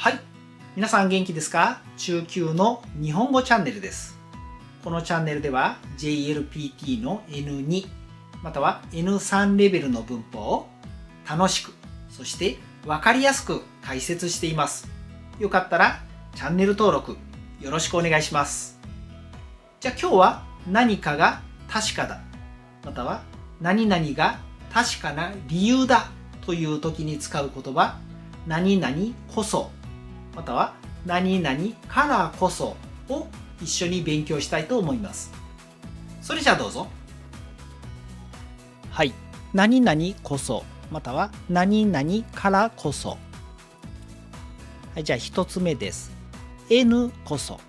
はい。皆さん元気ですか？中級の日本語チャンネルです。このチャンネルでは JLPT の N2 または N3 レベルの文法を楽しく、そしてわかりやすく解説しています。よかったらチャンネル登録よろしくお願いします。じゃあ今日は何かが確かだ、または何々が確かな理由だという時に使う言葉、何々こそ、または何々からこそを一緒に勉強したいと思います。それじゃあどうぞ。はい。何々こそ、または何々からこそ。はい、じゃあ一つ目です。N こそ。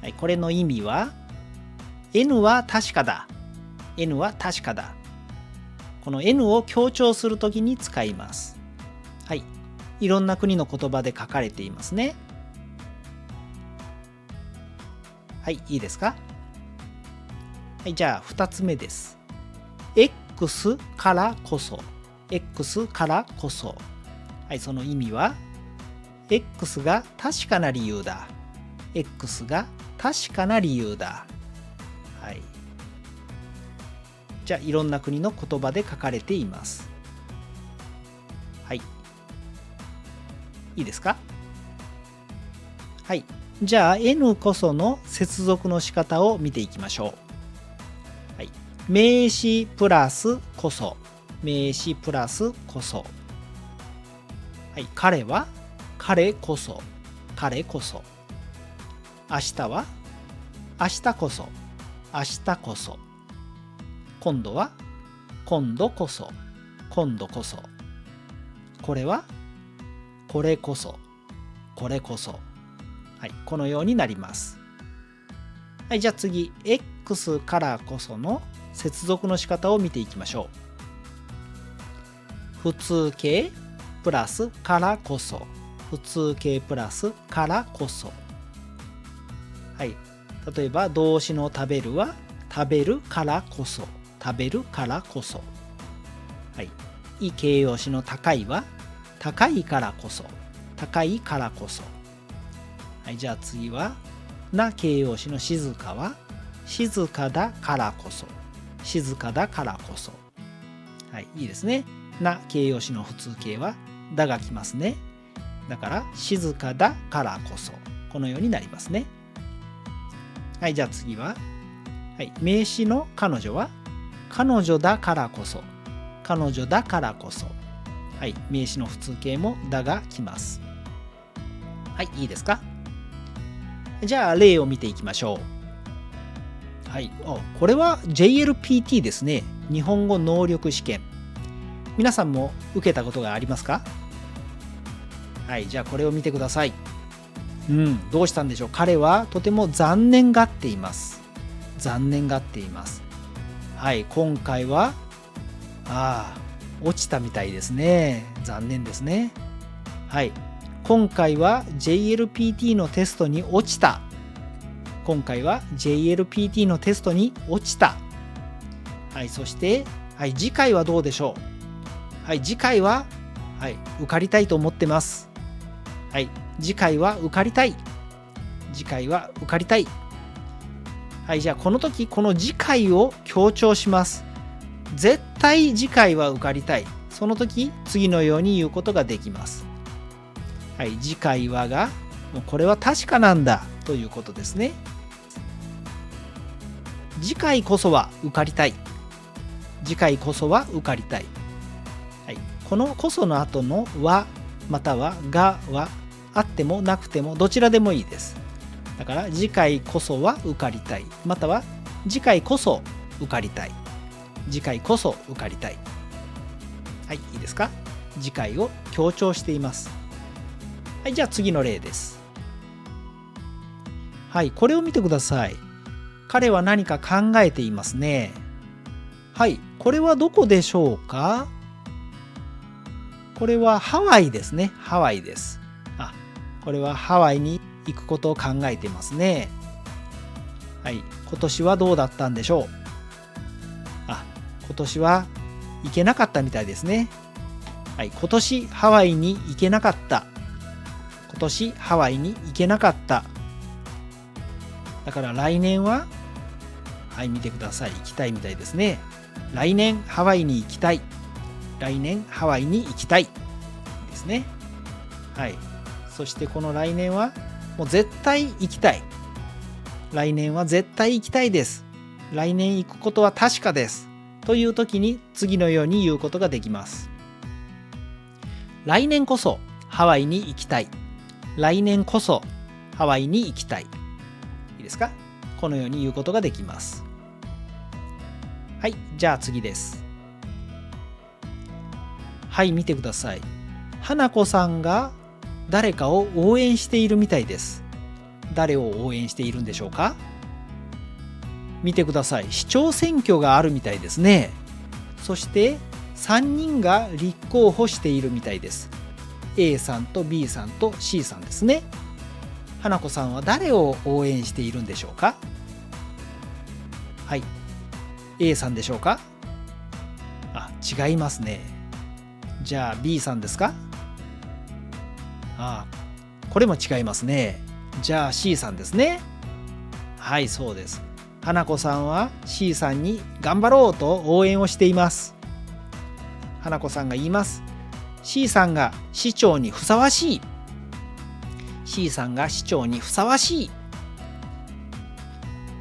はい、これの意味は N は確かだ。N は確かだ。この N を強調するときに使います。はい。いろんな国の言葉で書かれていますね。はい、いいですか？はい、じゃあ2つ目です。X からこそ。X からこそ。はい、その意味は X が確かな理由だ。X が確かな理由だ。はい。じゃあいろんな国の言葉で書かれています。はい。いいですか？はい。じゃあ N こその接続の仕方を見ていきましょう。はい。名詞プラスこそ。名詞プラスこそ。はい。彼は彼こそ。彼こそ。明日は明日こそ。明日こそ。今度は今度こそ。今度こそ。これはこれこそ。これこそ。はい、このようになります。はい、じゃあ次、X からこその接続の仕方を見ていきましょう。普通形プラスからこそ。普通形プラスからこそ。はい、例えば動詞の食べるは食べるからこそ。食べるからこそ。はい、い形容詞の高いは高いからこそ。高いからこそ。はい、じゃあ次はな形容詞の静かは静かだからこそ。静かだからこそ。はい、いいですね。な形容詞の普通形はだが来ますね。だから静かだからこそ。このようになりますね。はい、じゃあ次は、はい、名詞の彼女は彼女だからこそ。彼女だからこそ。はい、名詞の普通形もだが来ます。はい、いいですか？じゃあ例を見ていきましょう。はい、これは JLPT ですね。日本語能力試験。皆さんも受けたことがありますか？はい、じゃあこれを見てください。どうしたんでしょう。彼はとても残念がっています。残念がっています。はい、今回は落ちたみたいですね。残念ですね。はい。今回は JLPT のテストに落ちた。今回は JLPT のテストに落ちた。はい、そして、はい、次回はどうでしょう。はい、次回は、はい、受かりたいと思ってます。はい、次回は受かりたい。次回は受かりたい。はい、じゃあこの時、この次回を強調します。絶対次回は受かりたい。その時、次のように言うことができます。はい、次回はが、もうこれは確かなんだということですね。次回こそは受かりたい。次回こそは受かりたい。はい、このこその後のはまたはがはあってもなくてもどちらでもいいです。だから次回こそは受かりたい。または次回こそ受かりたい。次回こそ受かりたい。はい、いいですか？次回を強調しています。はい、じゃあ次の例です。はい、これを見てください。彼は何か考えていますね。はい、これはどこでしょうか？これはハワイですね。ハワイです。これはハワイに行くことを考えていますね。はい、今年はどうだったんでしょう？今年は行けなかったみたいですね。はい、今年ハワイに行けなかった。今今年ハワイに行けなかった。だから来年は、はい、見てください。行きたいみたいですね。来年ハワイに行きたい。来年ハワイに行きたいですね。はい。そしてこの来年はもう絶対行きたい。来年は絶対行きたいです。来年行くことは確かです。という時に次のように言うことができます。来年こそハワイに行きたい。来年こそハワイに行きたい。いいですか？このように言うことができます。はい、じゃあ次です。はい、見てください。花子さんが誰かを応援しているみたいです。誰を応援しているんでしょうか？見てください。市長選挙があるみたいですね。そして3人が立候補しているみたいです。A さんと B さんと C さんですね。花子さんは誰を応援しているんでしょうか？はい。A さんでしょうか？あ、違いますね。じゃあ B さんですか？あ、これも違いますね。じゃあ C さんですね。はい、そうです。花子さんは C さんに頑張ろうと応援をしています。花子さんが言います。C さんが市長にふさわしい。C さんが市長にふさわしい。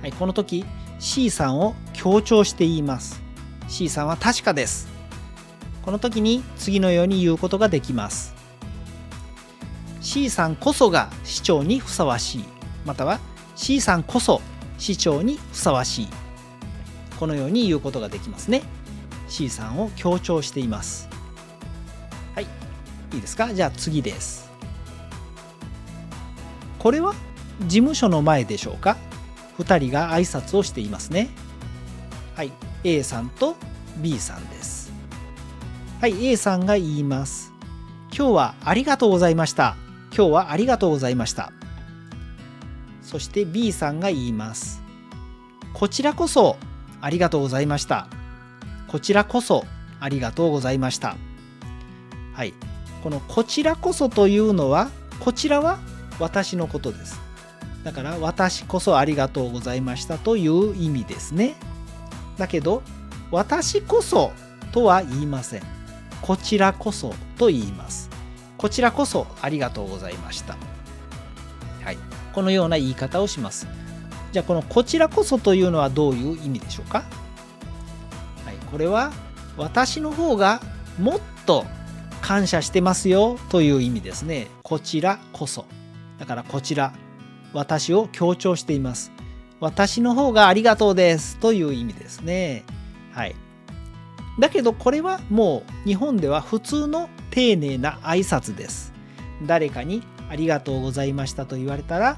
はい、この時 C さんを強調して言います。C さんは確かです。この時に次のように言うことができます。C さんこそが市長にふさわしい。または C さんこそ市長にふさわしい。このように言うことができますね。C さんを強調しています。はい、いいですか？じゃあ次です。これは事務所の前でしょうか？2人が挨拶をしていますね。はい、A さんと B さんです。はい、A さんが言います。今日はありがとうございました。今日はありがとうございました。そして B さんが言います。こちらこそありがとうございました。こちらこそありがとうございました。はい、このこちらこそというのは、こちらは私のことです。だから私こそありがとうございましたという意味ですね。だけど私こそとは言いません。こちらこそと言います。こちらこそありがとうございました。はい、このような言い方をします。じゃあこのこちらこそというのはどういう意味でしょうか？はい、これは私の方がもっと感謝してますよという意味ですね。こちらこそ。だからこちら、私を強調しています。私の方がありがとうですという意味ですね。はい。だけどこれはもう日本では普通の丁寧な挨拶です。誰かにありがとうございましたと言われたら、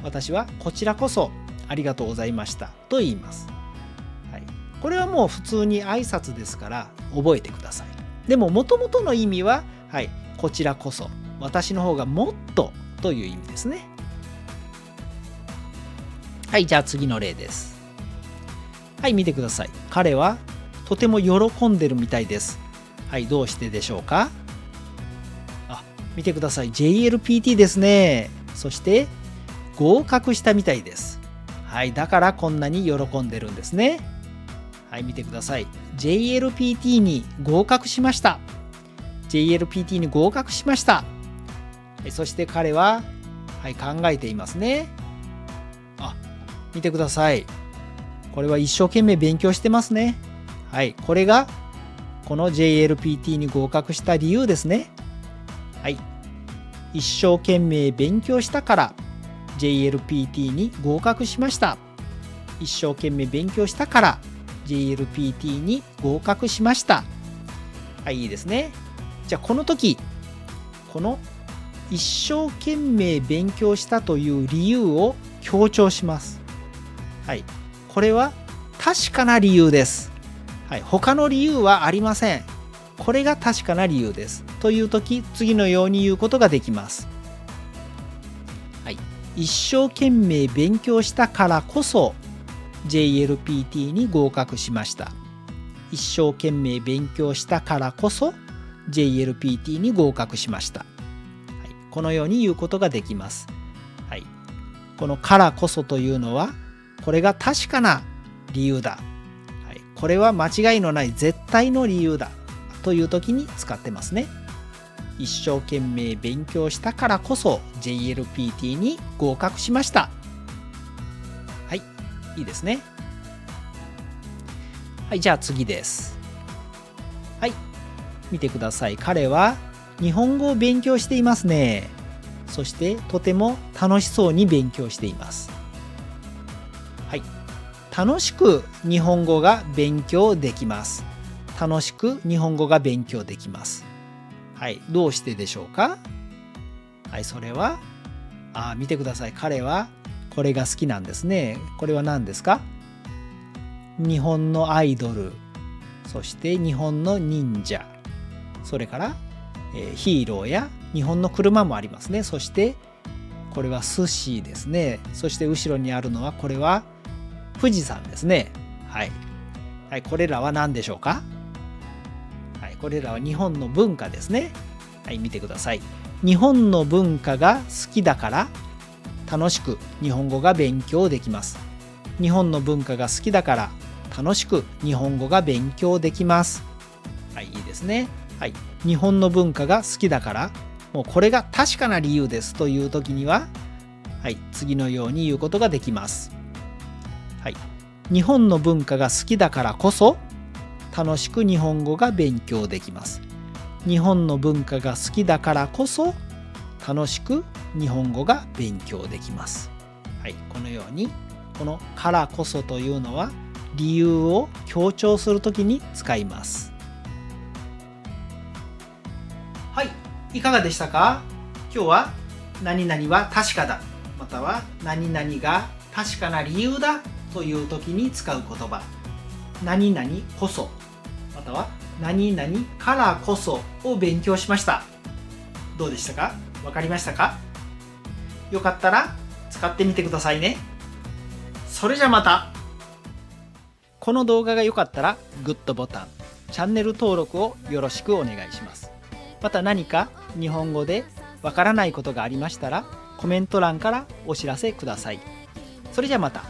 私はこちらこそありがとうございましたと言います。はい、これはもう普通に挨拶ですから覚えてください。でも元々の意味は、はい、こちらこそ、私の方がもっとという意味ですね。はい、じゃあ次の例です。はい、見てください。彼はとても喜んでるみたいです。はい、どうしてでしょうか？あ、見てください。JLPT ですね。そして合格したみたいです。はい、だからこんなに喜んでるんですね。はい、見てください。JLPT に合格しました。JLPT に合格しました。そして彼は、はい、考えていますね。あ、見てください。これは一生懸命勉強してますね。はい、これがこの JLPT に合格した理由ですね。はい、一生懸命勉強したから JLPT に合格しました。一生懸命勉強したから JLPT に合格しました。はい、いいですね。じゃあこの時、この一生懸命勉強したという理由を強調します。はい、これは確かな理由です。はい、他の理由はありません。これが確かな理由です。という時、次のように言うことができます。はい、一生懸命勉強したからこそ JLPT に合格しました。一生懸命勉強したからこそ JLPT に合格しました。はい、このように言うことができます。はい、このからこそというのは、これが確かな理由だ。はい、これは間違いのない絶対の理由だという時に使ってますね。一生懸命勉強したからこそ JLPT に合格しました。はい、いいですね。はい、じゃあ次です。はい、見てください。彼は日本語を勉強していますね。そしてとても楽しそうに勉強しています。はい、楽しく日本語が勉強できます。楽しく日本語が勉強できます。はい、どうしてでしょうか？はい、それは、見てください。彼はこれが好きなんですね。これは何ですか？日本のアイドル、そして日本の忍者、それから、ヒーローや日本の車もありますね。そしてこれは寿司ですね。そして後ろにあるのは、これは富士山ですね。はい、はい、これらは何でしょうか？はい、これらは日本の文化ですね。はい、見てください。日本の文化が好きだから楽しく日本語が勉強できます。日本の文化が好きだから楽しく日本語が勉強できます。はい、いいですね。はい、日本の文化が好きだから、もうこれが確かな理由ですという時には、はい、次のように言うことができます。はい、日本の文化が好きだからこそ楽しく日本語が勉強できます。日本の文化が好きだからこそ楽しく日本語が勉強できます。はい、このようにこのからこそというのは理由を強調するときに使います。はい、いかがでしたか？今日は何々は確かだ、または何々が確かな理由だというときに使う言葉、何々こそ、または何々からこそを勉強しました。どうでしたか？わかりましたか？よかったら使ってみてくださいね。それじゃまた。この動画が良かったらグッドボタン、チャンネル登録をよろしくお願いします。また何か日本語でわからないことがありましたらコメント欄からお知らせください。それじゃまた。